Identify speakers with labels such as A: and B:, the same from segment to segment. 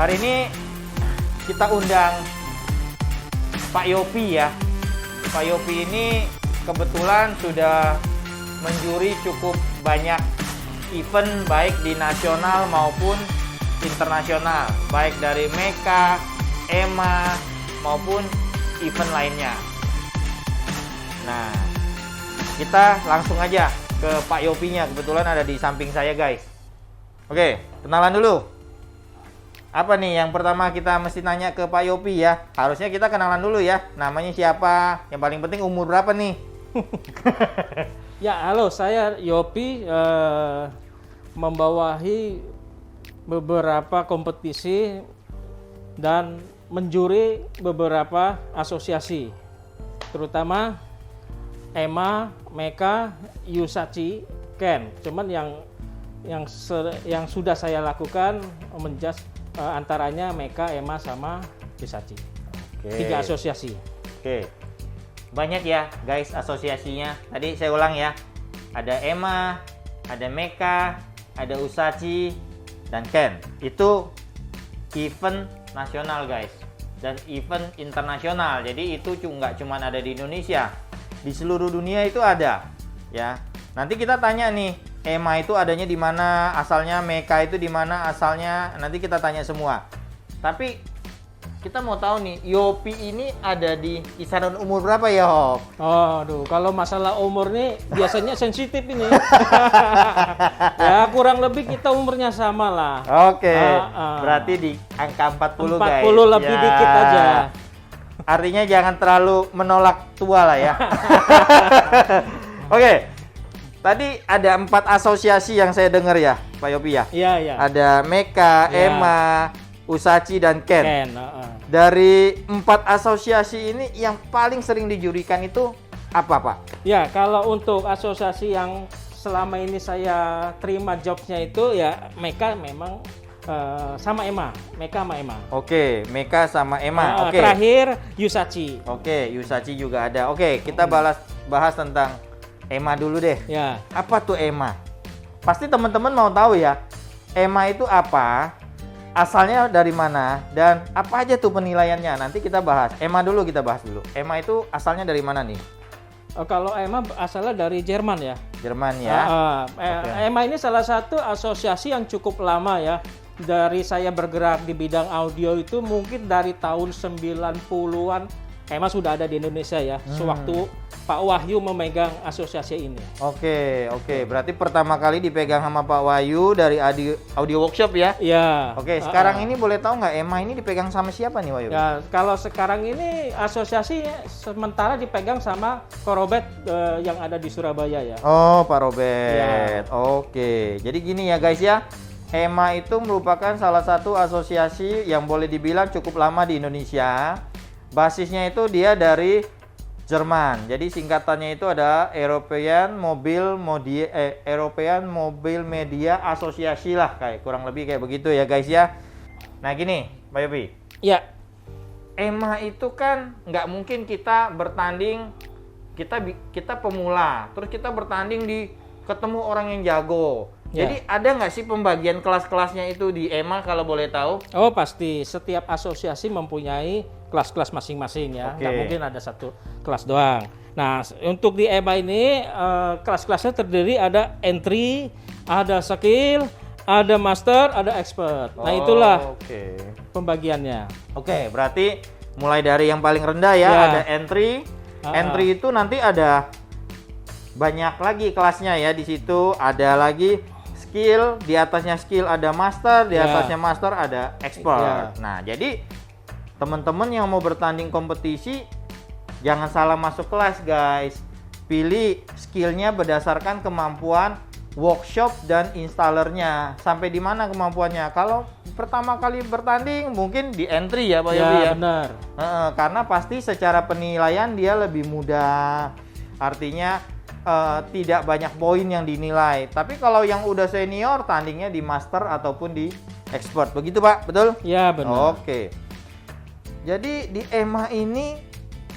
A: Hari ini kita undang Pak Yopi ya. Pak Yopi ini kebetulan sudah menjuri cukup banyak event baik di nasional maupun internasional, baik dari MECA, EMA maupun event lainnya. Nah, kita langsung aja ke Pak Yopinya, kebetulan ada di samping saya guys. Oke, kenalan dulu. Apa nih yang pertama kita mesti nanya ke Pak Yopi ya? Harusnya kita kenalan dulu ya. Namanya siapa? Yang paling penting umur berapa nih?
B: Ya, halo, saya Yopi, membawahi beberapa kompetisi dan menjuri beberapa asosiasi, terutama EMA, MECA, USACI, KEN. Cuman yang sudah saya lakukan antaranya MECA, EMA, sama USACI.
A: Oke.
B: 3 asosiasi.
A: Oke. Banyak ya guys asosiasinya. Tadi saya ulang ya. Ada EMA, ada MECA, ada USACI, dan KEN. Itu event nasional guys. Dan event internasional. Jadi itu nggak cuma ada di Indonesia. Di seluruh dunia itu ada. Ya. Nanti kita tanya nih, EMA itu adanya di mana asalnya, MECA itu di mana asalnya. Nanti kita tanya semua. Tapi kita mau tahu nih, Yopi ini ada di kisaran umur berapa ya, Hop?
B: Oh, aduh, kalau masalah umur nih biasanya sensitif ini. Ya, kurang lebih kita umurnya sama lah.
A: Oke, berarti di angka 40 guys.
B: 40 lebih
A: ya.
B: dikit aja.
A: Artinya jangan terlalu menolak tua lah ya. Oke, tadi ada 4 asosiasi yang saya dengar ya, Pak Yopi ya?
B: Iya, iya.
A: Ada MECA,
B: Ya.
A: EMA, USACI, dan KEN.
B: KEN,
A: Dari 4 asosiasi ini yang paling sering dijurikan itu apa, Pak?
B: Ya, kalau untuk asosiasi yang selama ini saya terima jobnya itu ya MECA memang sama EMA, MECA sama EMA.
A: Oke, MECA sama EMA. Oke.
B: Terakhir USACI.
A: Oke, USACI juga ada. Oke, kita bahas tentang EMA dulu deh.
B: Ya.
A: Apa tuh EMA? Pasti teman-teman mau tahu ya. EMA itu apa? Asalnya dari mana? Dan apa aja tuh penilaiannya? Nanti kita bahas. EMA dulu kita bahas dulu. EMA itu asalnya dari mana nih?
B: Kalau EMA asalnya dari Jerman ya.
A: Jerman ya.
B: EMA ini salah satu asosiasi yang cukup lama ya. Dari saya bergerak di bidang audio itu mungkin dari tahun 90-an EMA sudah ada di Indonesia ya. Sewaktu Pak Wahyu memegang asosiasi ini.
A: Oke. Berarti pertama kali dipegang sama Pak Wahyu dari audio workshop ya?
B: Iya.
A: Oke, sekarang ini boleh tahu nggak EMA ini dipegang sama siapa nih, Wahyu?
B: Ya, kalau sekarang ini asosiasi sementara dipegang sama Korobet yang ada di Surabaya ya.
A: Oh, Pak Robert.
B: Ya.
A: Oke. Jadi gini ya guys ya. EMA itu merupakan salah satu asosiasi yang boleh dibilang cukup lama di Indonesia. Basisnya itu dia dari Jerman. Jadi singkatannya itu ada European Mobile Media Association lah, kayak kurang lebih kayak begitu ya guys ya. Nah gini, Pak Yopi.
B: Ya.
A: EMA itu kan nggak mungkin kita bertanding, kita pemula, terus kita bertanding di ketemu orang yang jago.
B: Ya.
A: Jadi ada nggak sih pembagian kelas-kelasnya itu di EMA kalau boleh tahu?
B: Oh pasti, setiap asosiasi mempunyai kelas-kelas masing-masing ya.
A: Oke.
B: Nggak mungkin ada satu kelas doang. Nah, untuk di EMA ini kelas-kelasnya terdiri ada entry, ada skill, ada master, ada expert. Nah itulah pembagiannya.
A: Oke, berarti mulai dari yang paling rendah ya,
B: Ya.
A: ada entry. Entry itu nanti ada banyak lagi kelasnya ya. Di situ ada lagi skill, di atasnya skill ada master, di
B: Ya.
A: atasnya master ada expert.
B: Ya.
A: Nah, jadi teman-teman yang mau bertanding kompetisi jangan salah masuk kelas guys. Pilih skillnya berdasarkan kemampuan workshop dan installernya. Sampai di mana kemampuannya? Kalau pertama kali bertanding mungkin di entry ya Pak Yopi ya.
B: Benar.
A: Karena pasti secara penilaian dia lebih mudah. Artinya tidak banyak poin yang dinilai. Tapi kalau yang udah senior tandingnya di master ataupun di expert. Begitu Pak, betul?
B: Ya benar.
A: Oke. Jadi di EMA ini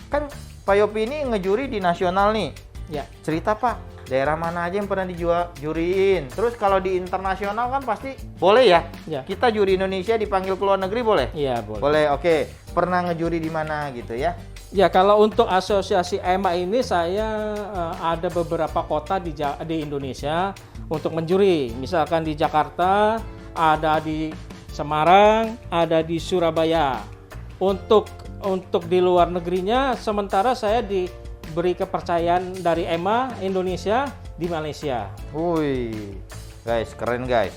A: kan Pak Yopi ini ngejuri di nasional nih.
B: Ya.
A: Cerita Pak, daerah mana aja yang pernah juriin. Terus kalau di internasional kan pasti boleh ya?
B: Ya.
A: Kita juri Indonesia dipanggil ke luar negeri boleh?
B: Iya, boleh.
A: Boleh, oke. Pernah ngejuri di mana gitu ya?
B: Ya, kalau untuk asosiasi EMA ini saya ada beberapa kota di Indonesia untuk menjuri. Misalkan di Jakarta, ada di Semarang, ada di Surabaya. Untuk di luar negerinya, sementara saya diberi kepercayaan dari EMA Indonesia di Malaysia.
A: Wih, guys, keren guys.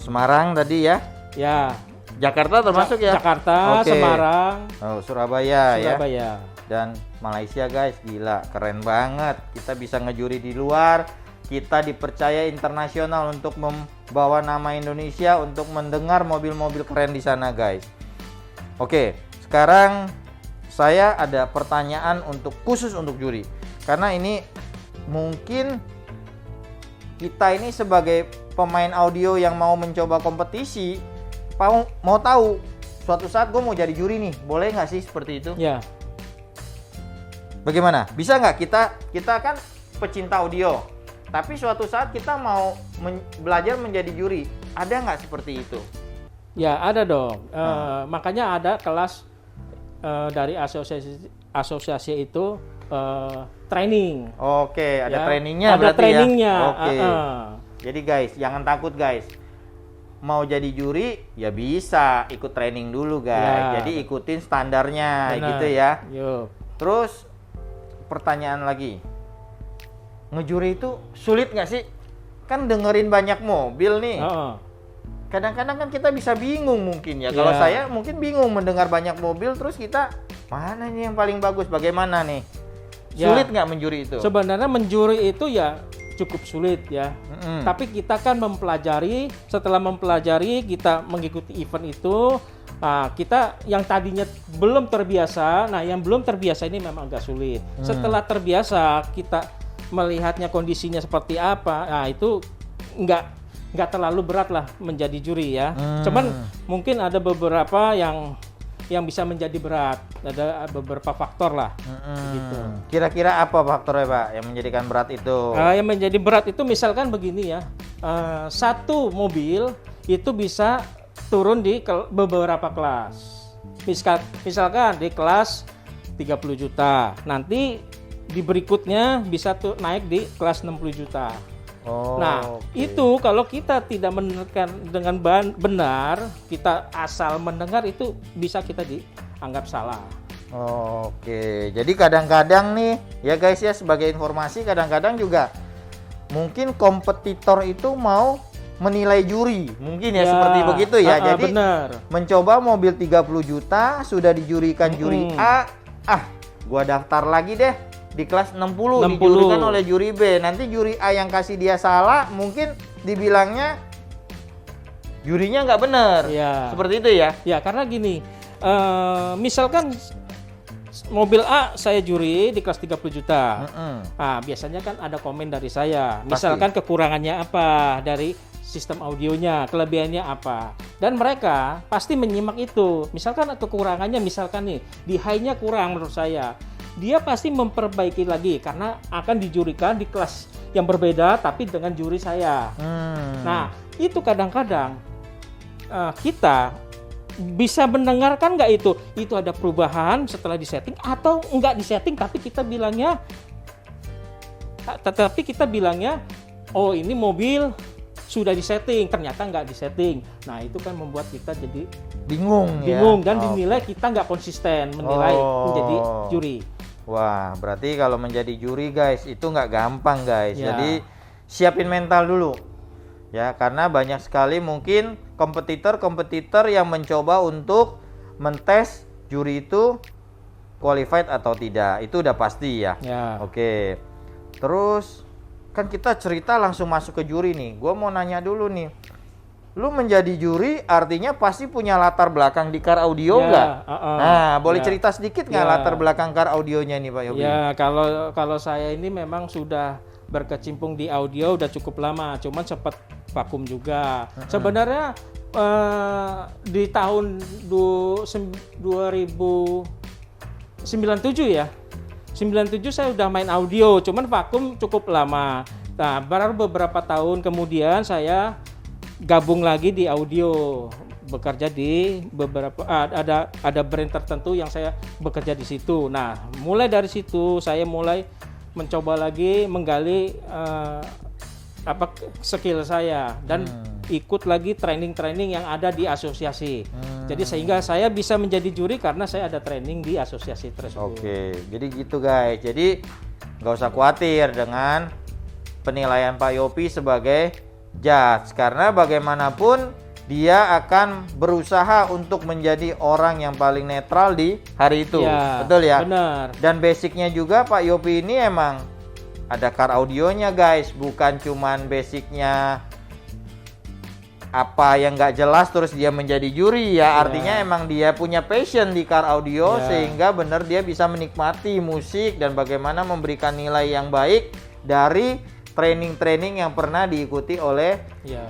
A: Semarang tadi ya?
B: Ya.
A: Jakarta termasuk ya?
B: Jakarta,
A: Oke.
B: Semarang,
A: Oh, Surabaya ya?
B: Surabaya.
A: Dan Malaysia guys, gila, keren banget. Kita bisa ngejuri di luar, kita dipercaya internasional untuk membawa nama Indonesia untuk mendengar mobil-mobil keren di sana guys. Oke, sekarang saya ada pertanyaan khusus untuk juri. Karena ini mungkin kita ini sebagai pemain audio yang mau mencoba kompetisi, mau tahu suatu saat gue mau jadi juri nih, boleh nggak sih seperti itu?
B: Ya.
A: Bagaimana? Bisa nggak kita kan pecinta audio, tapi suatu saat kita mau belajar menjadi juri, ada nggak seperti itu?
B: Ya, ada dong. Makanya ada kelas dari asosiasi itu training.
A: Oke, ada
B: Ya,
A: trainingnya
B: ada
A: berarti
B: trainingnya.
A: ya? Oke. Jadi guys, jangan takut guys. Mau jadi juri ya bisa ikut training dulu guys.
B: Ya.
A: Jadi ikutin standarnya.
B: Benar.
A: Gitu ya.
B: Yuk.
A: Terus pertanyaan lagi, ngejuri itu sulit nggak sih? Kan dengerin banyak mobil nih. Kadang-kadang kan kita bisa bingung mungkin ya. Kalau
B: Ya.
A: saya mungkin bingung mendengar banyak mobil, terus kita mana nih yang paling bagus? Bagaimana nih?
B: Ya.
A: Sulit nggak menjuri itu?
B: Sebenarnya menjuri itu ya cukup sulit ya. Tapi kita kan mempelajari, setelah mempelajari kita mengikuti event itu, kita yang tadinya belum terbiasa, nah yang belum terbiasa ini memang agak sulit. Setelah terbiasa kita melihatnya kondisinya seperti apa, nah itu nggak terlalu berat lah menjadi juri ya. Cuman mungkin ada beberapa yang bisa menjadi berat, ada beberapa faktor lah. Gitu.
A: Kira-kira apa faktornya Pak yang menjadikan berat itu?
B: Yang menjadi berat itu misalkan begini ya, satu mobil itu bisa turun di beberapa kelas. Misalkan di kelas 30 juta, nanti di berikutnya bisa naik di kelas 60 juta. Nah, itu kalau kita tidak mendengarkan dengan benar, kita asal mendengar itu bisa kita dianggap salah.
A: Oke, jadi kadang-kadang nih ya guys ya, sebagai informasi, kadang-kadang juga mungkin kompetitor itu mau menilai juri, mungkin ya seperti begitu ya. Jadi
B: benar.
A: mencoba mobil 30 juta sudah dijurikan juri A, gua daftar lagi deh di kelas 60 dijurikan oleh juri B. Nanti juri A yang kasih dia salah, mungkin dibilangnya jurinya nggak benar.
B: Ya.
A: Seperti itu ya?
B: Ya, karena gini, misalkan mobil A saya juri di kelas 30 juta. Nah, biasanya kan ada komen dari saya. Misalkan kekurangannya apa dari sistem audionya, kelebihannya apa. Dan mereka pasti menyimak itu. Misalkan kekurangannya, misalkan nih, di high-nya kurang menurut saya. Dia pasti memperbaiki lagi karena akan dijurikan di kelas yang berbeda tapi dengan juri saya. Nah, itu kadang-kadang kita bisa mendengarkan nggak itu ada perubahan setelah disetting atau nggak disetting, tapi kita bilangnya oh ini mobil sudah disetting, ternyata nggak disetting. Nah itu kan membuat kita jadi bingung dan dinilai kita nggak konsisten menilai menjadi juri.
A: Wah, berarti kalau menjadi juri guys itu nggak gampang guys.
B: Ya.
A: Jadi siapin mental dulu. Ya, karena banyak sekali mungkin kompetitor yang mencoba untuk mentes juri itu qualified atau tidak. Itu udah pasti ya. Oke. Terus kan kita cerita langsung masuk ke juri nih. Gua mau nanya dulu nih. Lu menjadi juri artinya pasti punya latar belakang di car audio nggak? Nah, boleh cerita sedikit nggak latar belakang car audionya nih Pak Yobi?
B: Ya, kalau saya ini memang sudah berkecimpung di audio udah cukup lama, cuman sempat vakum juga. Sebenarnya di tahun 2097 ya, 97 saya udah main audio, cuman vakum cukup lama. Nah, baru beberapa tahun kemudian saya gabung lagi di audio, bekerja di beberapa ada brand tertentu yang saya bekerja di situ. Nah, mulai dari situ saya mulai mencoba lagi menggali skill saya dan ikut lagi training-training yang ada di asosiasi. Jadi sehingga saya bisa menjadi juri karena saya ada training di asosiasi tersebut.
A: Oke, jadi gitu guys. Jadi nggak usah khawatir dengan penilaian Pak Yopi sebagai judge, karena bagaimanapun dia akan berusaha untuk menjadi orang yang paling netral di hari itu.
B: Ya,
A: betul ya?
B: Benar.
A: Dan basicnya juga Pak Yopi ini emang ada car audionya guys, bukan cuman basicnya apa yang nggak jelas terus dia menjadi juri ya. Artinya emang dia punya passion di car audio sehingga benar dia bisa menikmati musik dan bagaimana memberikan nilai yang baik dari training-training yang pernah diikuti oleh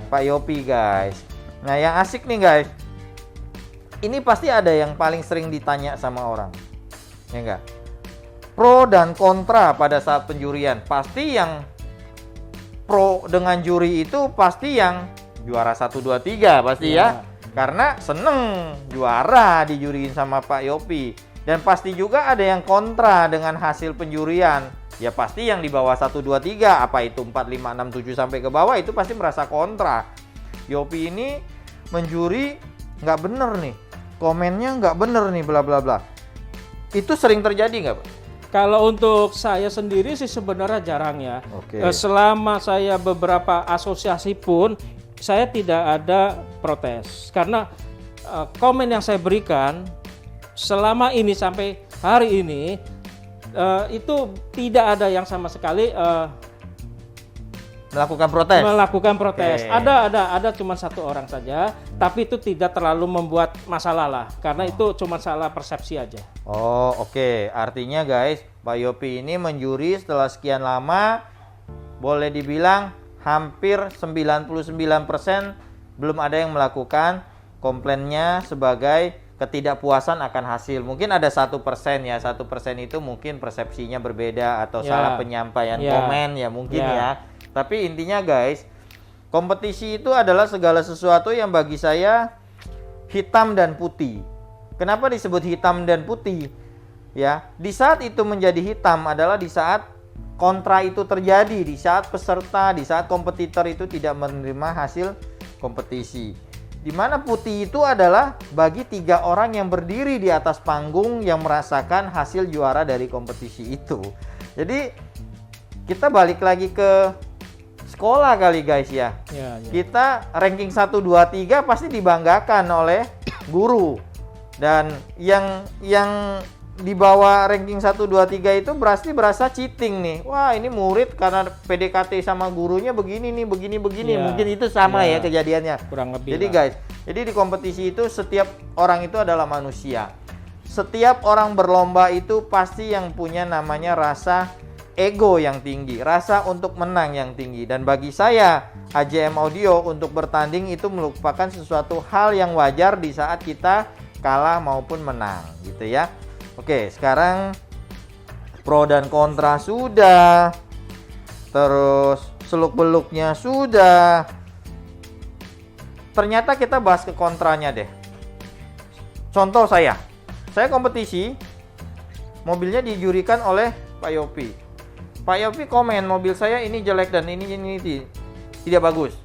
A: Pak Yopi guys. Nah yang asik nih guys, ini pasti ada yang paling sering ditanya sama orang, ya enggak? Pro dan kontra pada saat penjurian. Pasti yang pro dengan juri itu pasti yang juara 1, 2, 3 pasti ya. Karena seneng juara dijuriin sama Pak Yopi. Dan pasti juga ada yang kontra dengan hasil penjurian. Ya pasti yang di bawah 1, 2, 3, apa itu 4, 5, 6, 7 sampai ke bawah itu pasti merasa kontra. Yopi ini menjuri nggak bener nih, komennya nggak bener nih, bla bla bla. Itu sering terjadi nggak Pak?
B: Kalau untuk saya sendiri sih sebenarnya jarang ya. Selama saya beberapa asosiasi pun saya tidak ada protes karena komen yang saya berikan selama ini sampai hari ini itu tidak ada yang sama sekali melakukan protes. Ada cuma satu orang saja, tapi itu tidak terlalu membuat masalah lah karena itu cuma salah persepsi aja.
A: Oh oke. Artinya guys, Pak Yopi ini menjuri setelah sekian lama, boleh dibilang hampir 99% belum ada yang melakukan komplainnya sebagai ketidakpuasan akan hasil. Mungkin ada 1% ya, 1% itu mungkin persepsinya berbeda atau salah penyampaian komen ya mungkin ya. Tapi intinya guys, kompetisi itu adalah segala sesuatu yang bagi saya hitam dan putih. Kenapa disebut hitam dan putih? Ya, di saat itu menjadi hitam adalah di saat kontra itu terjadi, di saat peserta, di saat kompetitor itu tidak menerima hasil kompetisi. Di mana putih itu adalah bagi 3 orang yang berdiri di atas panggung yang merasakan hasil juara dari kompetisi itu. Jadi kita balik lagi ke sekolah kali guys ya. Kita ranking 1, 2, 3 pasti dibanggakan oleh guru. Dan yang di bawah ranking 1, 2, 3 itu berasa cheating nih. Wah ini murid karena PDKT sama gurunya begini nih, begini. Mungkin itu sama ya kejadiannya.
B: Kurang lebih.
A: Jadi guys, jadi di kompetisi itu setiap orang itu adalah manusia. Setiap orang berlomba itu pasti yang punya namanya rasa ego yang tinggi, rasa untuk menang yang tinggi. Dan bagi saya, AJM Audio untuk bertanding itu merupakan sesuatu hal yang wajar di saat kita kalah maupun menang gitu ya. Oke, sekarang pro dan kontra sudah, terus seluk-beluknya sudah. Ternyata kita bahas ke kontranya deh. Contoh saya kompetisi, mobilnya dijurikan oleh Pak Yopi. Pak Yopi komen mobil saya ini jelek dan ini tidak bagus.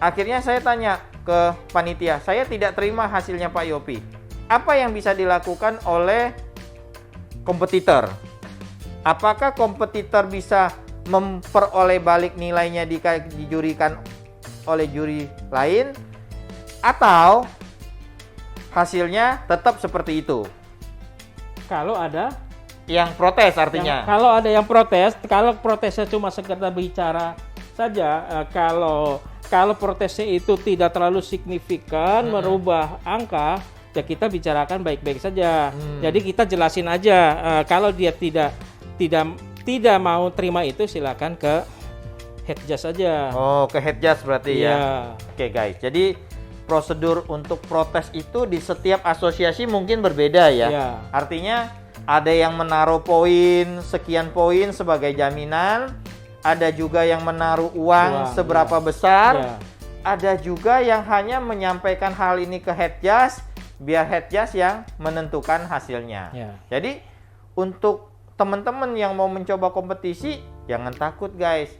A: Akhirnya saya tanya ke panitia, saya tidak terima hasilnya Pak Yopi. Apa yang bisa dilakukan oleh kompetitor? Apakah kompetitor bisa memperoleh balik nilainya dijurikan oleh juri lain? Atau hasilnya tetap seperti itu?
B: Kalau ada
A: yang protes artinya.
B: Kalau ada yang protes, kalau protesnya cuma sekedar bicara saja, kalau protesnya itu tidak terlalu signifikan merubah angka, ya kita bicarakan baik-baik saja. Jadi kita jelasin aja, kalau dia tidak mau terima itu silakan ke head judge saja.
A: Oh, ke head judge berarti ya. Oke guys, jadi prosedur untuk protes itu di setiap asosiasi mungkin berbeda ya. Artinya Ada yang menaruh poin, sekian poin sebagai jaminan. Ada juga yang menaruh uang seberapa besar.
B: Ya.
A: Ada juga yang hanya menyampaikan hal ini ke head judge, biar head judge yang menentukan hasilnya.
B: Ya.
A: Jadi untuk teman-teman yang mau mencoba kompetisi, jangan takut guys.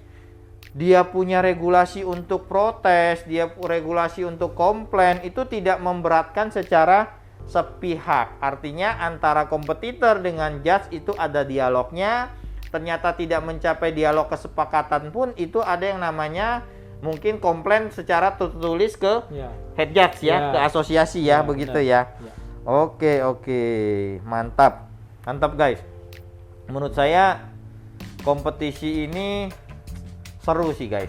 A: Dia punya regulasi untuk protes, dia regulasi untuk komplain, itu tidak memberatkan secara sepihak. Artinya antara kompetitor dengan judge itu ada dialognya. Ternyata tidak mencapai dialog kesepakatan pun, itu ada yang namanya mungkin komplain secara tertulis ke head judge ya, ke asosiasi ya, begitu ya. Oke, mantap guys. Menurut saya kompetisi ini seru sih guys.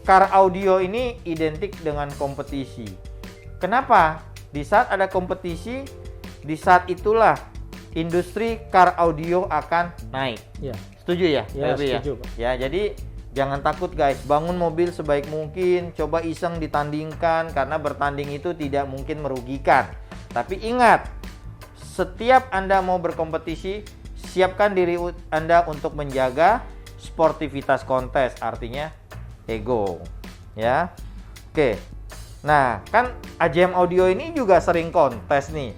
A: Car audio ini identik dengan kompetisi. Kenapa? Di saat ada kompetisi, di saat itulah industri car audio akan naik. Setuju ya?
B: Setuju, Pak.
A: Ya, jadi jangan takut guys, bangun mobil sebaik mungkin, coba iseng ditandingkan, karena bertanding itu tidak mungkin merugikan. Tapi ingat, setiap Anda mau berkompetisi, siapkan diri Anda untuk menjaga sportivitas kontes, artinya ego. Ya. Oke. Nah, kan AJM Audio ini juga sering kontes nih.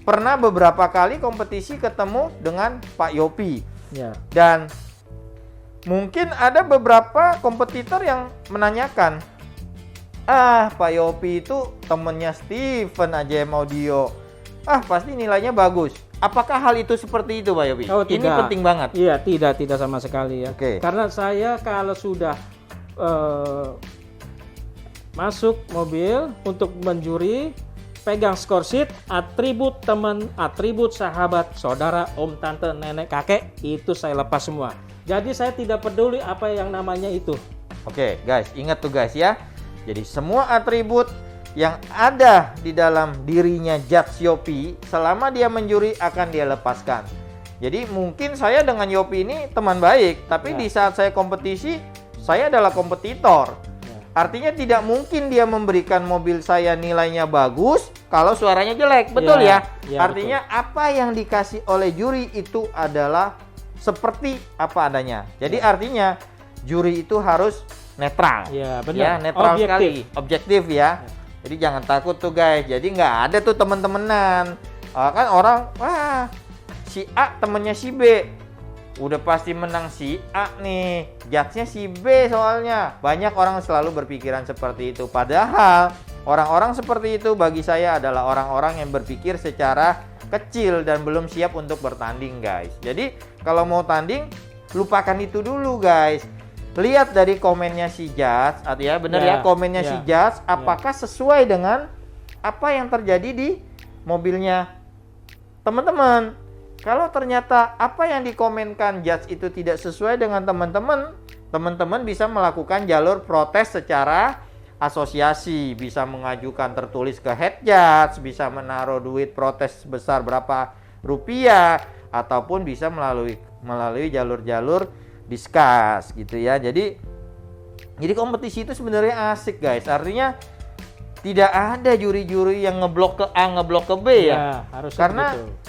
A: Pernah beberapa kali kompetisi ketemu dengan Pak Yopi. Dan mungkin ada beberapa kompetitor yang menanyakan, Pak Yopi itu temennya Steven AJM Audio. Pasti nilainya bagus. Apakah hal itu seperti itu Pak Yopi?
B: Oh,
A: ini
B: tidak.
A: penting banget.
B: Iya, tidak sama sekali ya.
A: Oke.
B: Karena saya kalau sudah masuk mobil untuk menjuri, pegang score sheet, atribut teman, atribut sahabat, saudara, om, tante, nenek, kakek, itu saya lepas semua. Jadi saya tidak peduli apa yang namanya itu.
A: Oke, guys, ingat tuh guys ya. Jadi semua atribut yang ada di dalam dirinya Judge Yopi, selama dia menjuri akan dia lepaskan. Jadi mungkin saya dengan Yopi ini teman baik, tapi di saat saya kompetisi, saya adalah kompetitor. Artinya tidak mungkin dia memberikan mobil saya nilainya bagus kalau suaranya jelek, betul ya? Artinya betul. Apa yang dikasih oleh juri itu adalah seperti apa adanya. Jadi artinya juri itu harus netral.
B: Ya, benar.
A: Ya, netral sekali, objektif ya. Jadi jangan takut tuh guys. Jadi nggak ada tuh temen-temenan. Kan orang, si A temennya si B. Udah pasti menang si A nih, judge-nya si B soalnya. Banyak orang selalu berpikiran seperti itu. Padahal orang-orang seperti itu bagi saya adalah orang-orang yang berpikir secara kecil dan belum siap untuk bertanding guys. Jadi kalau mau tanding, lupakan itu dulu guys. Lihat dari komennya si judge, ya bener ya, komennya si judge, apakah sesuai dengan apa yang terjadi di mobilnya teman-teman. Kalau ternyata apa yang dikomenkan judge itu tidak sesuai dengan teman-teman bisa melakukan jalur protes secara asosiasi, bisa mengajukan tertulis ke head judge, bisa menaruh duit protes sebesar berapa rupiah, ataupun bisa melalui jalur-jalur diskus gitu ya. Jadi kompetisi itu sebenarnya asik guys. Artinya tidak ada juri-juri yang ngeblok ke A, ngeblok ke B ya. Karena begitu.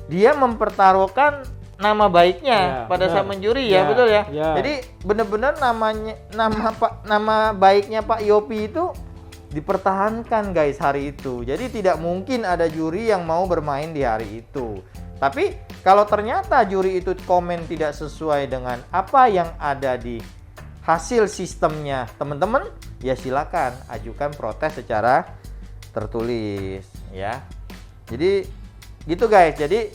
A: Dia mempertaruhkan nama baiknya pada saat menjuri ya, betul ya. Jadi benar-benar nama baiknya Pak Yopi itu dipertahankan guys hari itu. Jadi tidak mungkin ada juri yang mau bermain di hari itu. Tapi kalau ternyata juri itu komen tidak sesuai dengan apa yang ada di hasil sistemnya teman-teman, ya silakan ajukan protes secara tertulis ya. Jadi gitu guys. Jadi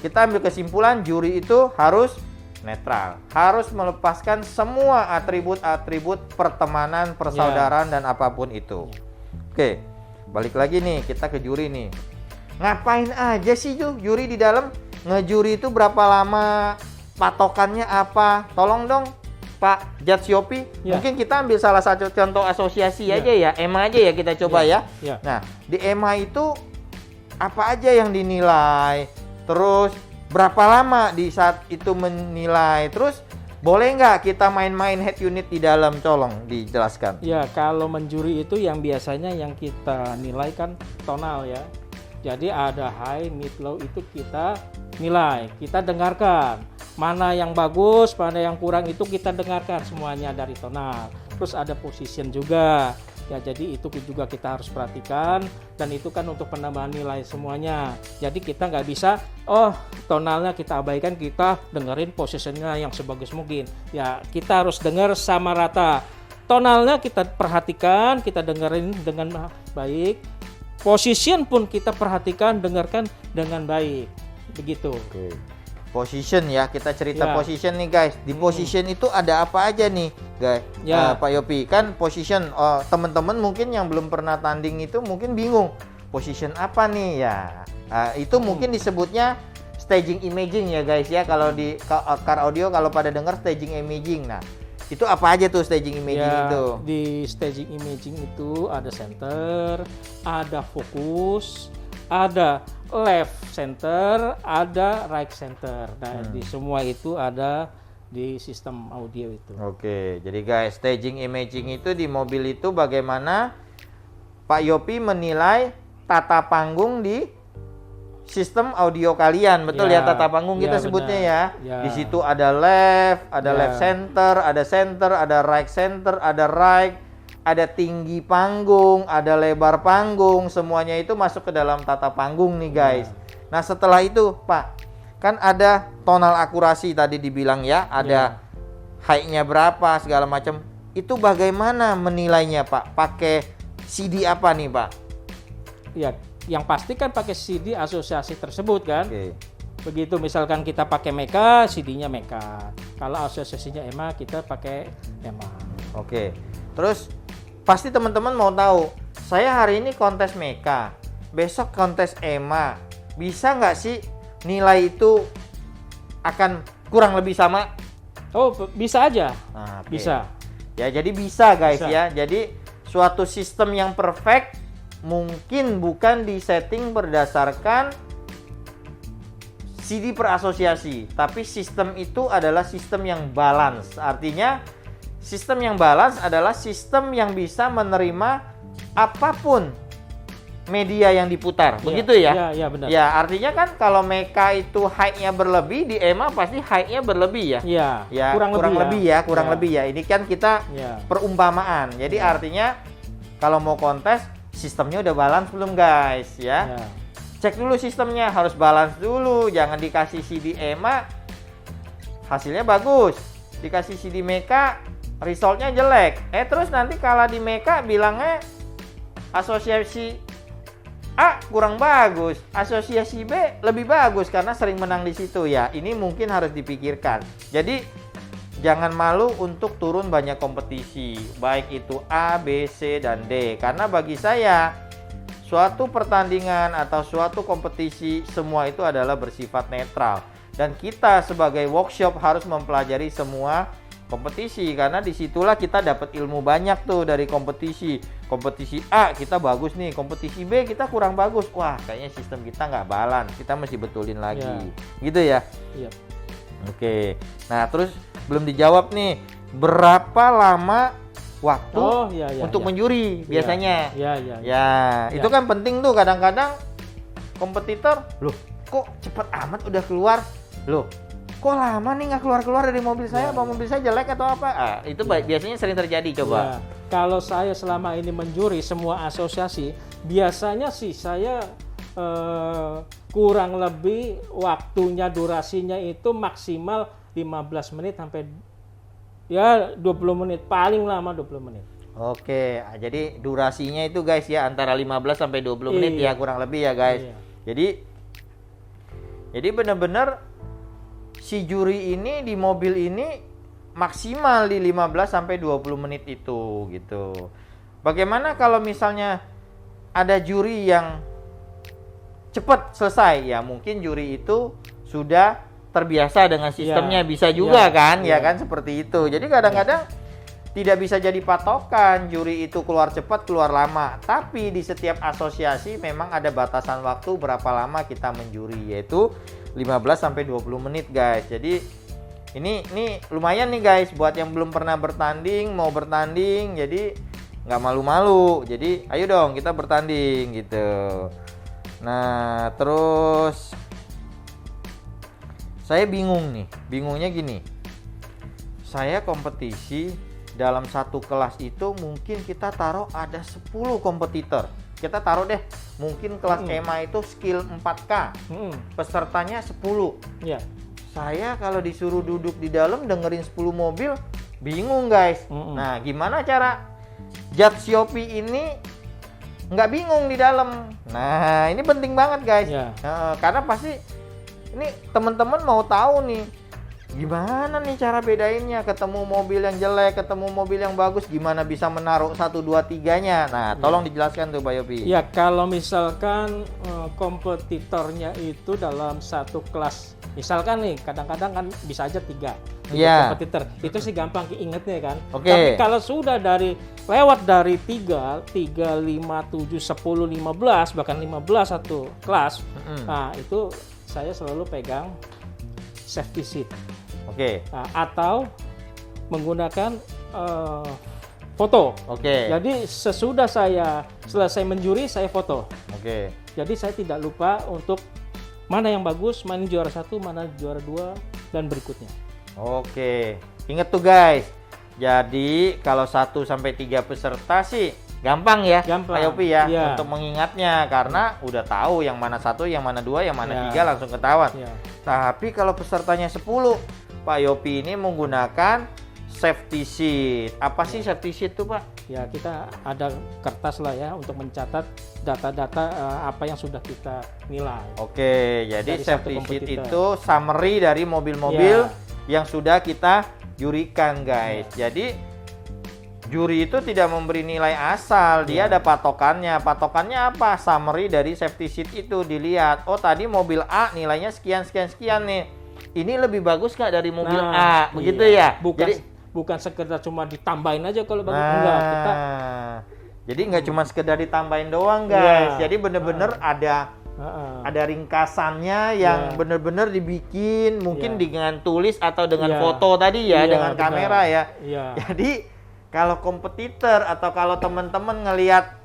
A: kita ambil kesimpulan, juri itu harus netral, harus melepaskan semua atribut-atribut pertemanan, persaudaraan dan apapun itu. Oke, balik lagi nih kita ke juri nih. Ngapain aja sih juri di dalam? Ngejuri itu berapa lama? Patokannya apa? Tolong dong Pak Judge Yopi. Mungkin kita ambil salah satu contoh asosiasi aja ya, EMA aja ya kita coba ya. Nah, di EMA itu apa aja yang dinilai, terus berapa lama di saat itu menilai, terus boleh nggak kita main-main head unit di dalam, tolong dijelaskan.
B: Ya, kalau menjuri itu yang biasanya yang kita nilai kan tonal ya. Jadi ada high, mid, low itu kita nilai, kita dengarkan mana yang bagus, mana yang kurang, itu kita dengarkan semuanya dari tonal. Terus ada position juga ya, jadi itu juga kita harus perhatikan, dan itu kan untuk penambahan nilai semuanya. Jadi kita nggak bisa tonalnya kita abaikan, kita dengerin positionnya yang sebagus mungkin ya. Kita harus dengar sama rata, tonalnya kita perhatikan, kita dengerin dengan baik, position pun kita perhatikan, dengarkan dengan baik, begitu.
A: Oke. Position ya, kita cerita
B: Ya.
A: position nih guys. Di position itu ada apa aja nih guys?
B: Ya.
A: Pak Yopi, kan position, teman-teman mungkin yang belum pernah tanding itu mungkin bingung, position apa nih ya? Itu mungkin disebutnya staging imaging ya guys ya. Kalau di car audio, kalau pada dengar staging imaging. Nah, itu apa aja tuh staging imaging
B: Ya,
A: itu?
B: di staging imaging itu ada center, ada fokus, ada left center, ada right center. Nah, di semua itu ada di sistem audio itu.
A: Oke, jadi guys, staging imaging itu di mobil itu bagaimana Pak Yopi menilai tata panggung di sistem audio kalian, betul ya, tata panggung kita
B: ya,
A: sebutnya
B: benar.
A: ya.
B: Ya.
A: Di situ ada left, ada
B: Ya.
A: left center, ada right center, ada right, ada tinggi panggung, ada lebar panggung, semuanya itu masuk ke dalam tata panggung nih guys. Nah setelah itu Pak, kan ada tonal akurasi tadi dibilang ya, ada high-nya berapa segala macam. Itu bagaimana menilainya Pak? Pakai CD apa nih Pak?
B: Ya, yang pasti kan pakai CD asosiasi tersebut kan.
A: Oke.
B: Begitu misalkan kita pakai Meka, CD-nya Meka. Kalau asosiasinya EMA, kita pakai EMA.
A: Oke. Terus pasti teman-teman mau tahu, saya hari ini kontes Meka, besok kontes EMA, bisa nggak sih nilai itu akan kurang lebih sama?
B: Oh, bisa aja.
A: Nah, oke.
B: Bisa.
A: Ya, jadi bisa guys
B: Bisa.
A: ya. Jadi suatu sistem yang perfect mungkin bukan disetting berdasarkan CD per asosiasi, tapi sistem itu adalah sistem yang balance. Artinya sistem yang balance adalah sistem yang bisa menerima apapun media yang diputar. Begitu ya?
B: Iya, benar.
A: Ya, artinya kan kalau Meka itu high-nya berlebih, di EMA pasti high-nya berlebih ya.
B: Iya,
A: Ya, kurang lebih ya. Ini kan kita
B: Ya.
A: perumpamaan. Jadi artinya kalau mau kontes, sistemnya udah balance belum guys ya?
B: Ya.
A: Cek dulu sistemnya, harus balance dulu. Jangan dikasih CD EMA hasilnya bagus, dikasih CD Meka resultnya jelek. Terus nanti kalau di Meka bilangnya asosiasi A kurang bagus, asosiasi B lebih bagus karena sering menang di situ ya. Ini mungkin harus dipikirkan. Jadi jangan malu untuk turun banyak kompetisi, baik itu A, B, C, dan D. Karena bagi saya suatu pertandingan atau suatu kompetisi semua itu adalah bersifat netral. Dan kita sebagai workshop harus mempelajari semua kompetisi, karena disitulah kita dapat ilmu banyak tuh dari kompetisi. Kompetisi A kita bagus nih, kompetisi B kita kurang bagus. Wah, kayaknya sistem kita nggak balance, kita mesti betulin lagi. Gitu ya?
B: Iya.
A: Oke. Nah, terus belum dijawab nih, berapa lama waktu untuk menjuri biasanya? Ya, itu kan penting tuh. Kadang-kadang kompetitor, loh kok cepet amat udah keluar? Loh, kok lama nih nggak keluar-keluar dari mobil saya? Apa mobil saya jelek atau apa? Itu biasanya sering terjadi. Coba.
B: Kalau saya selama ini menjuri semua asosiasi, biasanya sih saya kurang lebih waktunya, durasinya itu maksimal 15 menit sampai ya 20 menit, paling lama 20 menit.
A: Oke, jadi durasinya itu guys ya antara 15 sampai 20 menit ya kurang lebih ya guys. Jadi benar-benar si juri ini di mobil ini maksimal di 15 sampai 20 menit itu gitu. Bagaimana kalau misalnya ada juri yang cepat selesai? Ya mungkin juri itu sudah terbiasa dengan sistemnya, bisa juga kan seperti itu. Jadi kadang-kadang tidak bisa jadi patokan juri itu keluar cepat keluar lama, tapi di setiap asosiasi memang ada batasan waktu berapa lama kita menjuri, yaitu 15 sampai 20 menit guys. Jadi ini lumayan nih guys buat yang belum pernah bertanding, mau bertanding, jadi nggak malu-malu. Jadi ayo dong kita bertanding gitu. Nah terus saya bingung nih. Bingungnya gini. Saya kompetisi dalam satu kelas itu mungkin kita taruh ada 10 kompetitor. Kita taruh deh, mungkin kelas EMA itu skill 4K. Pesertanya 10.
B: Ya.
A: Saya kalau disuruh duduk di dalam dengerin 10 mobil, bingung guys. Nah, gimana cara judge Shopee ini nggak bingung di dalam? Nah, ini penting banget guys.
B: Ya.
A: Karena pasti ini teman-teman mau tahu nih, gimana nih cara bedainnya, ketemu mobil yang jelek, ketemu mobil yang bagus, gimana bisa menaruh 1, 2, 3-nya. Nah, tolong dijelaskan tuh Pak Yopi.
B: Ya, kalau misalkan kompetitornya itu dalam satu kelas, misalkan nih kadang-kadang kan bisa aja 3 kompetitor, itu sih gampang ingetnya kan. Tapi kalau sudah lewat dari 3, 5, 7, 10, 15, bahkan 15 satu kelas, nah itu saya selalu pegang safety seat. Nah, atau menggunakan foto. Jadi sesudah saya selesai menjuri, saya foto. Jadi saya tidak lupa untuk mana yang bagus, mana yang juara 1, mana juara 2, dan berikutnya. Ingat tuh guys. Jadi kalau 1 sampai 3 peserta sih gampang ya, Pak Yopi ya, untuk mengingatnya, karena udah tahu yang mana 1, yang mana 2, yang mana 3 langsung ketahuan. Tapi kalau pesertanya 10, Pak Yopi ini menggunakan safety sheet. Apa sih safety sheet tuh Pak? Ya, kita ada kertas lah ya untuk mencatat data-data apa yang sudah kita nilai. Jadi safety sheet itu summary dari mobil-mobil yang sudah kita jurikan guys. Jadi juri itu tidak memberi nilai asal, dia ada patokannya. Patokannya apa? Summary dari safety sheet itu dilihat. Oh, tadi mobil A nilainya sekian nih. Ini lebih bagus nggak dari mobil A? Begitu ya? Bukan sekedar cuma ditambahin aja kalau bagus. Enggak, jadi nggak cuma sekedar ditambahin doang guys. Jadi bener-bener ada ringkasannya yang bener-bener dibikin, mungkin dengan tulis atau dengan foto tadi ya, dengan kamera ya. Jadi kalau kompetitor atau kalau teman-teman ngelihat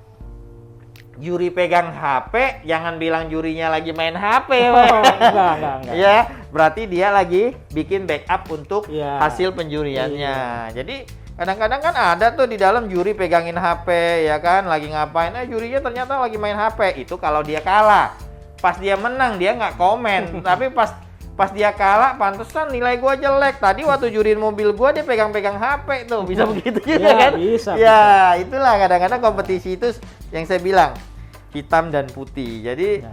B: juri pegang HP, jangan bilang jurinya lagi main HP. Enggak. Ya, berarti dia lagi bikin backup untuk hasil penjuriannya. Jadi kadang-kadang kan ada tuh di dalam juri pegangin HP ya kan, lagi ngapain? Jurinya ternyata lagi main HP. Itu kalau dia kalah. Pas dia menang dia nggak komen, tapi pas dia kalah, pantesan nilai gua jelek. Tadi waktu juriin mobil gua dia pegang-pegang HP tuh, bisa begitu juga kan? Bisa. Itulah kadang-kadang kompetisi itu yang saya bilang hitam dan putih. Jadi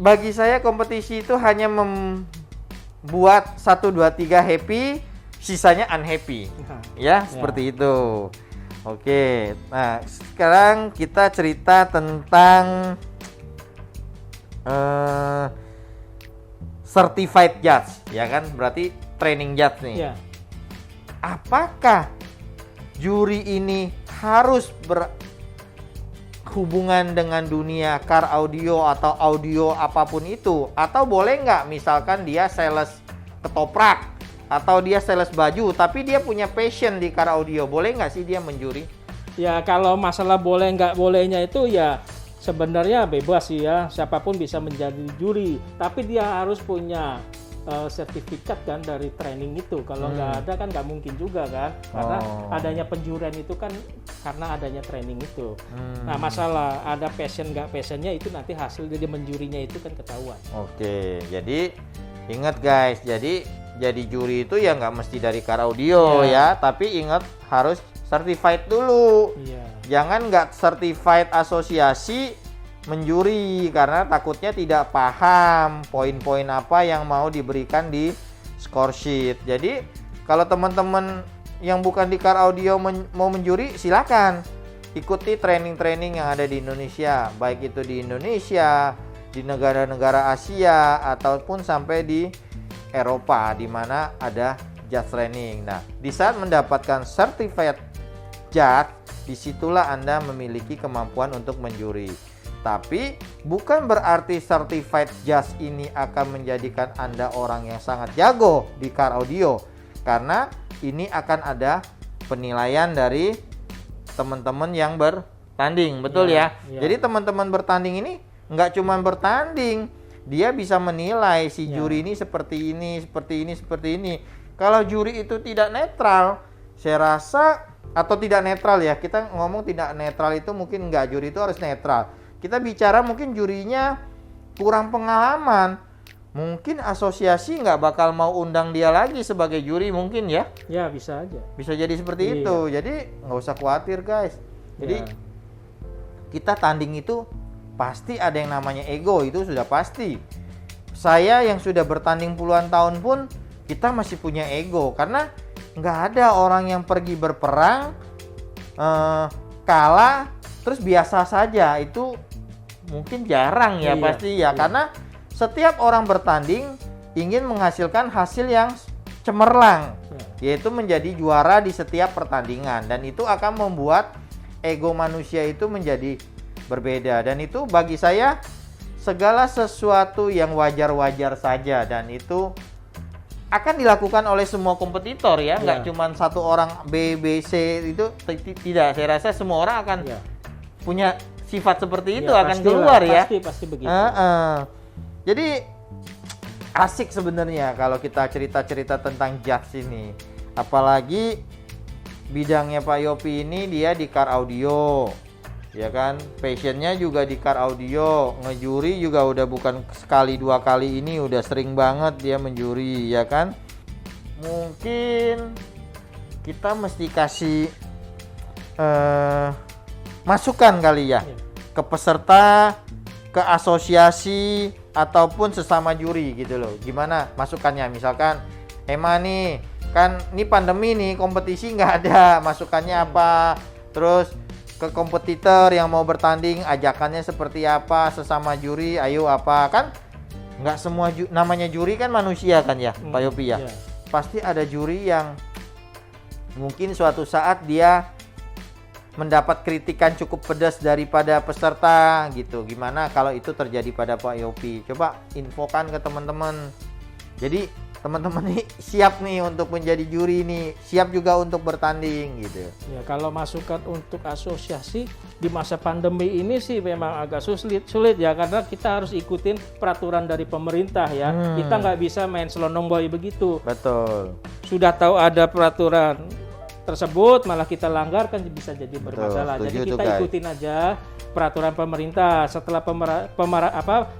B: bagi saya kompetisi itu hanya membuat 1, 2, 3 happy, sisanya unhappy. Seperti itu. Nah sekarang kita cerita tentang certified judge, ya kan? Berarti training judge nih. Apakah juri ini harus berhubungan dengan dunia car audio atau audio apapun itu? Atau boleh nggak misalkan dia sales ketoprak atau dia sales baju, tapi dia punya passion di car audio, boleh nggak sih dia menjuri? Ya, kalau masalah boleh nggak bolehnya itu ya sebenarnya bebas sih ya, siapapun bisa menjadi juri, tapi dia harus punya sertifikat kan dari training itu. Kalau nggak ada kan nggak mungkin juga kan, karena adanya penjurian itu kan karena adanya training itu. Nah, masalah ada passion nggak passionnya itu nanti hasil dia menjurinya itu kan ketahuan. Jadi ingat guys, jadi juri itu ya nggak mesti dari car audio ya, tapi ingat harus certified dulu. Jangan nggak certified asosiasi menjuri karena takutnya tidak paham poin-poin apa yang mau diberikan di score sheet. Jadi kalau teman-teman yang bukan di car audio mau menjuri, silakan ikuti training-training yang ada di Indonesia, baik itu di Indonesia, di negara-negara Asia ataupun sampai di Eropa di mana ada judge training. Nah, di saat mendapatkan certified judge, disitulah Anda memiliki kemampuan untuk menjuri. Tapi bukan berarti certified judge ini akan menjadikan Anda orang yang sangat jago di car audio, karena ini akan ada penilaian dari teman-teman yang bertanding, betul ya? Jadi teman-teman bertanding ini nggak cuma bertanding,
A: dia bisa menilai si
B: Ya.
A: juri ini seperti ini, seperti ini, seperti ini. Kalau juri itu tidak netral, saya rasa, atau tidak netral ya, kita ngomong tidak netral itu mungkin enggak, juri itu harus netral. Kita bicara mungkin jurinya kurang pengalaman, mungkin asosiasi nggak bakal mau undang dia lagi sebagai juri mungkin ya.
B: Ya, bisa aja.
A: Bisa jadi seperti
B: Iya.
A: itu. Jadi nggak usah khawatir guys. Jadi
B: Ya.
A: kita tanding itu pasti ada yang namanya ego, itu sudah pasti. Saya yang sudah bertanding puluhan tahun pun kita masih punya ego, karena nggak ada orang yang pergi berperang kalah terus biasa saja, itu mungkin jarang ya.
B: Iya,
A: Pasti ya,
B: iya.
A: karena setiap orang bertanding ingin menghasilkan hasil yang cemerlang, yaitu menjadi juara di setiap pertandingan, dan itu akan membuat ego manusia itu menjadi berbeda. Dan itu bagi saya segala sesuatu yang wajar-wajar saja, dan itu akan dilakukan oleh semua kompetitor ya, nggak
B: Ya.
A: cuma satu orang B, B, C, itu tidak. Saya rasa semua orang akan
B: Ya.
A: punya sifat seperti itu,
B: Ya,
A: akan
B: pastilah,
A: keluar ya.
B: Pasti begitu.
A: Jadi asik sebenarnya kalau kita cerita-cerita tentang judge ini. Apalagi bidangnya Pak Yopi ini dia di car audio, ya kan? Passionnya juga di car audio, ngejuri juga udah bukan sekali dua kali ini, udah sering banget dia menjuri, ya kan? Mungkin kita mesti kasih masukan kali ya
B: Iya.
A: ke peserta, ke asosiasi ataupun sesama juri gitu loh. Gimana masukannya? Misalkan Emma nih, kan ini pandemi nih, kompetisi nggak ada, masukannya apa? Terus ke kompetitor yang mau bertanding, ajakannya seperti apa? Sesama juri, ayo apa? Kan nggak semua namanya juri kan manusia kan ya, Pak Yopi ya.
B: Iya.
A: Pasti ada juri yang mungkin suatu saat dia mendapat kritikan cukup pedas daripada peserta gitu. Gimana kalau itu terjadi pada Pak Yopi? Coba infokan ke teman-teman. Jadi teman-teman nih siap nih untuk menjadi juri nih, siap juga untuk bertanding gitu.
B: Ya, kalau masukan untuk asosiasi di masa pandemi ini sih memang agak sulit ya, karena kita harus ikutin peraturan dari pemerintah ya. Kita nggak bisa main selonong boy begitu.
A: Betul.
B: Sudah tahu ada peraturan tersebut malah kita langgar kan bisa jadi bermasalah.
A: setuju
B: Jadi
A: tuh,
B: kita
A: guys.
B: ikutin aja peraturan pemerintah. Setelah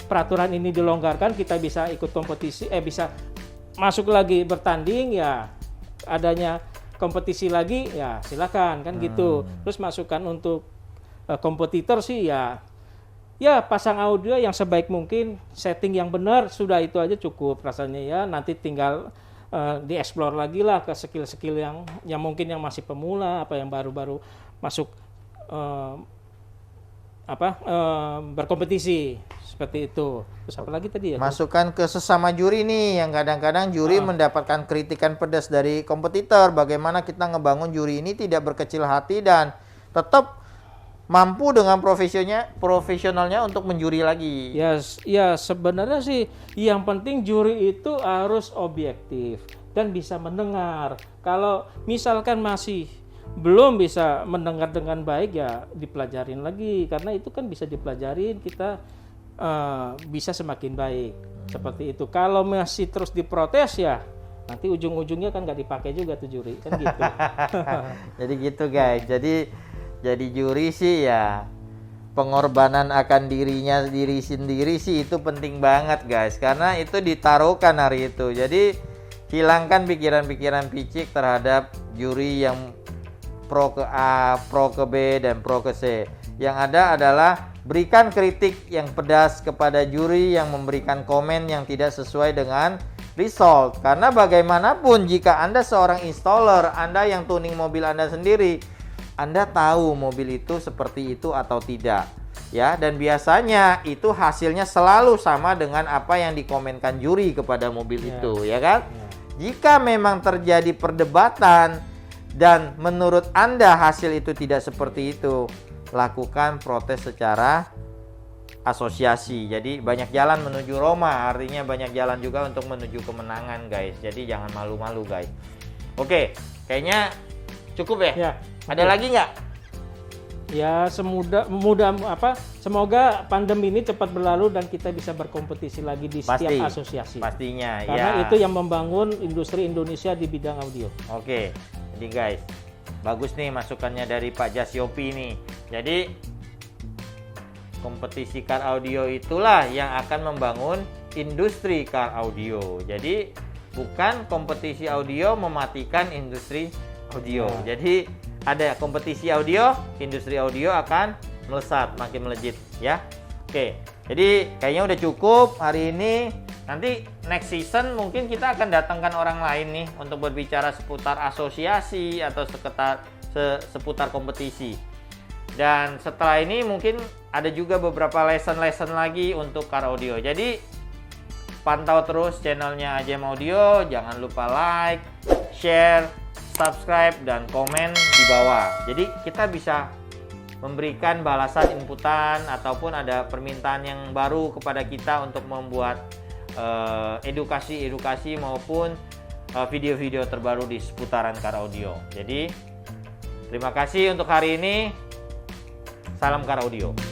B: peraturan ini dilonggarkan, kita bisa ikut kompetisi, bisa masuk lagi bertanding ya, adanya kompetisi lagi ya silakan kan gitu. Terus masukan untuk kompetitor sih ya pasang audio yang sebaik mungkin, setting yang benar, sudah itu aja cukup rasanya ya. Nanti tinggal dieksplor lagi lah ke skill-skill yang mungkin yang masih pemula, apa yang baru-baru masuk berkompetisi seperti itu. Terus apa lagi tadi ya?
A: Masukan ke sesama juri nih, yang kadang-kadang juri mendapatkan kritikan pedas dari kompetitor. Bagaimana kita ngebangun juri ini tidak berkecil hati dan tetap mampu dengan profesionalnya untuk menjuri lagi.
B: Ya sebenarnya sih yang penting juri itu harus objektif dan bisa mendengar. Kalau misalkan masih belum bisa mendengar dengan baik ya dipelajarin lagi, karena itu kan bisa dipelajarin, kita bisa semakin baik seperti itu. Kalau masih terus diprotes ya nanti ujung-ujungnya kan nggak dipakai juga tuh juri kan gitu.
A: Jadi gitu guys. Jadi juri sih ya pengorbanan akan diri sendiri sih itu penting banget guys, karena itu ditaruhkan hari itu. Jadi hilangkan pikiran-pikiran picik terhadap juri yang pro ke A, pro ke B, dan pro ke C. Yang ada adalah berikan kritik yang pedas kepada juri yang memberikan komen yang tidak sesuai dengan result. Karena bagaimanapun jika Anda seorang installer, Anda yang tuning mobil Anda sendiri, Anda tahu mobil itu seperti itu atau tidak, ya. Dan biasanya itu hasilnya selalu sama dengan apa yang dikomenkan juri kepada mobil itu, ya kan? Jika memang terjadi perdebatan dan menurut Anda hasil itu tidak seperti itu, lakukan protes secara asosiasi. Jadi banyak jalan menuju Roma, artinya banyak jalan juga untuk menuju kemenangan guys. Jadi jangan malu-malu guys. Oke, kayaknya cukup ya?
B: Ya.
A: Ada lagi nggak?
B: Ya semoga pandemi ini cepat berlalu dan kita bisa berkompetisi lagi di setiap asosiasi.
A: Pastinya,
B: karena
A: ya.
B: itu yang membangun industri Indonesia di bidang audio.
A: Oke, jadi guys, bagus nih masukannya dari Pak Jas Yopi nih. Jadi kompetisi car audio itulah yang akan membangun industri car audio. Jadi bukan kompetisi audio mematikan industri audio. Jadi ada kompetisi audio, industri audio akan melesat, makin melejit ya. Oke, jadi kayaknya udah cukup hari ini. Nanti next season mungkin kita akan datangkan orang lain nih untuk berbicara seputar asosiasi atau seputar kompetisi. Dan setelah ini mungkin ada juga beberapa lesson lagi untuk car audio. Jadi pantau terus channelnya AJM Audio, jangan lupa like, share, subscribe, dan komen di bawah. Jadi kita bisa memberikan balasan inputan ataupun ada permintaan yang baru kepada kita untuk membuat edukasi maupun video-video terbaru di seputaran car audio. Jadi terima kasih untuk hari ini. Salam car audio.